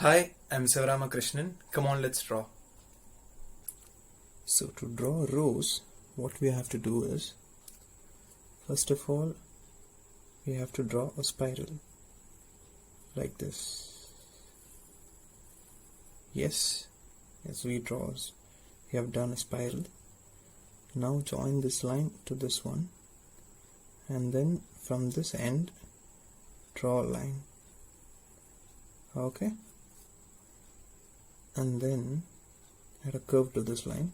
Hi, I'm Sivaramakrishnan. Come on, let's draw. So to draw rows, what we have to do is, first of all, we have to draw a spiral like this. Yes, we have done a spiral. Now join this line to this one, and then from this end draw a line. Okay, and then add a curve to this line,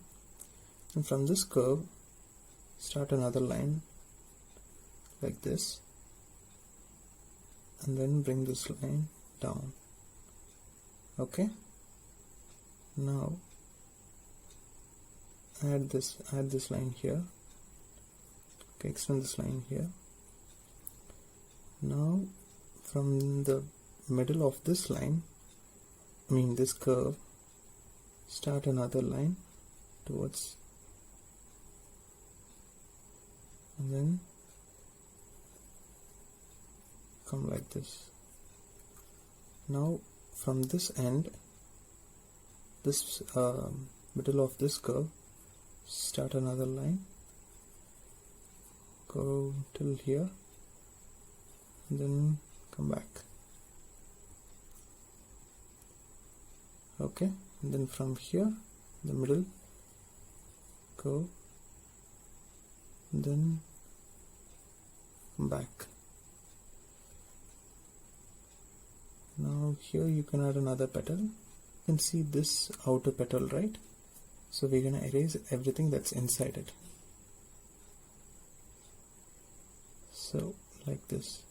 and from this curve start another line like this, and then bring this line down. Okay, now add this line here. Okay, extend this line here. Now from the middle of this line, this curve, start another line towards, and then come like this. Now from this end, this middle of this curve, start another line, go till here, and then come back. Okay, and then from here, the middle, go, and then come back. Now here you can add another petal. You can see this outer petal, right? So we're gonna erase everything that's inside it. So like this.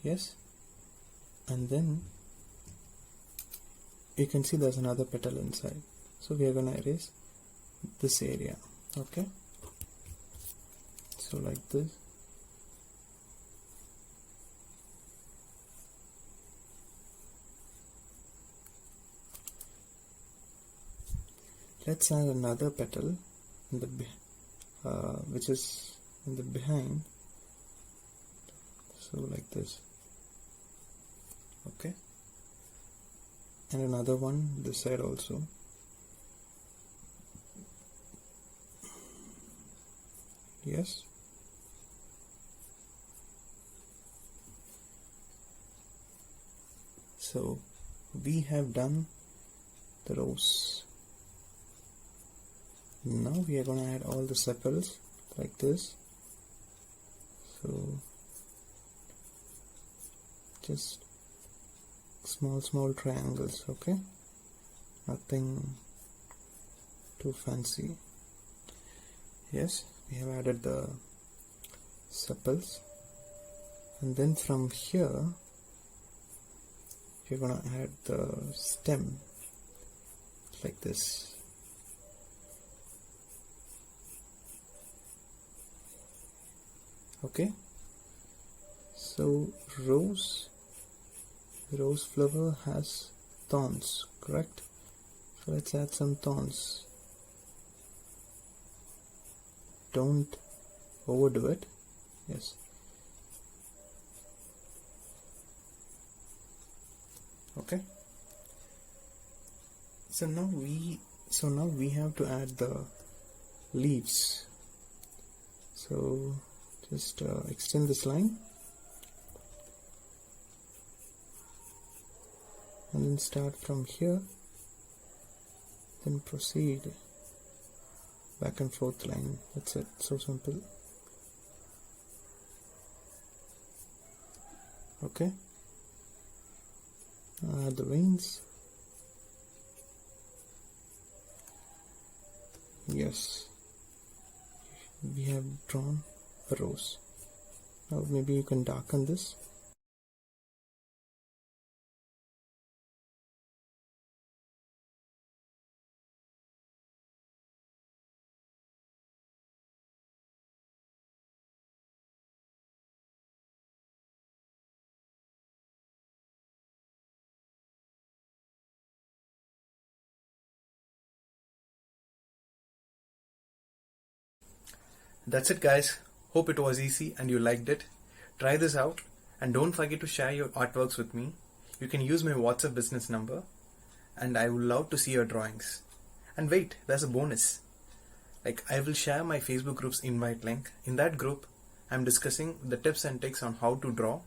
Yes, and then you can see there's another petal inside, so we are going to erase this area. Okay, so like this. Let's add another petal in the which is in the behind, so like this. Okay, and another one this side also. Yes, so we have done the rows. Now we are going to add all the sepals like this. So just small triangles. Okay, nothing too fancy. Yes, we have added the sepals, and then from here we're gonna add the stem like this. Okay, so rose flower has thorns, correct? So let's add some thorns. Don't overdo it. Yes, okay, so now we have to add the leaves. So just extend this line and then start from here, then proceed back and forth line. That's it, so simple. Okay, add the veins. Yes, we have drawn a rose. Now maybe you can darken this. That's it, guys. Hope it was easy and you liked it. Try this out. And don't forget to share your artworks with me. You can use my WhatsApp business number, and I would love to see your drawings. And wait, there's a bonus. I will share my Facebook group's invite link. In that group, I'm discussing the tips and tricks on how to draw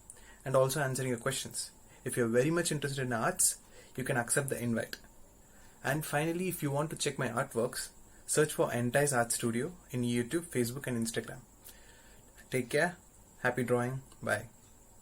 and also answering your questions. If you're very much interested in arts, you can accept the invite. And finally, if you want to check my artworks, search for Entice Art Studio in YouTube, Facebook and Instagram. Take care. Happy drawing. Bye.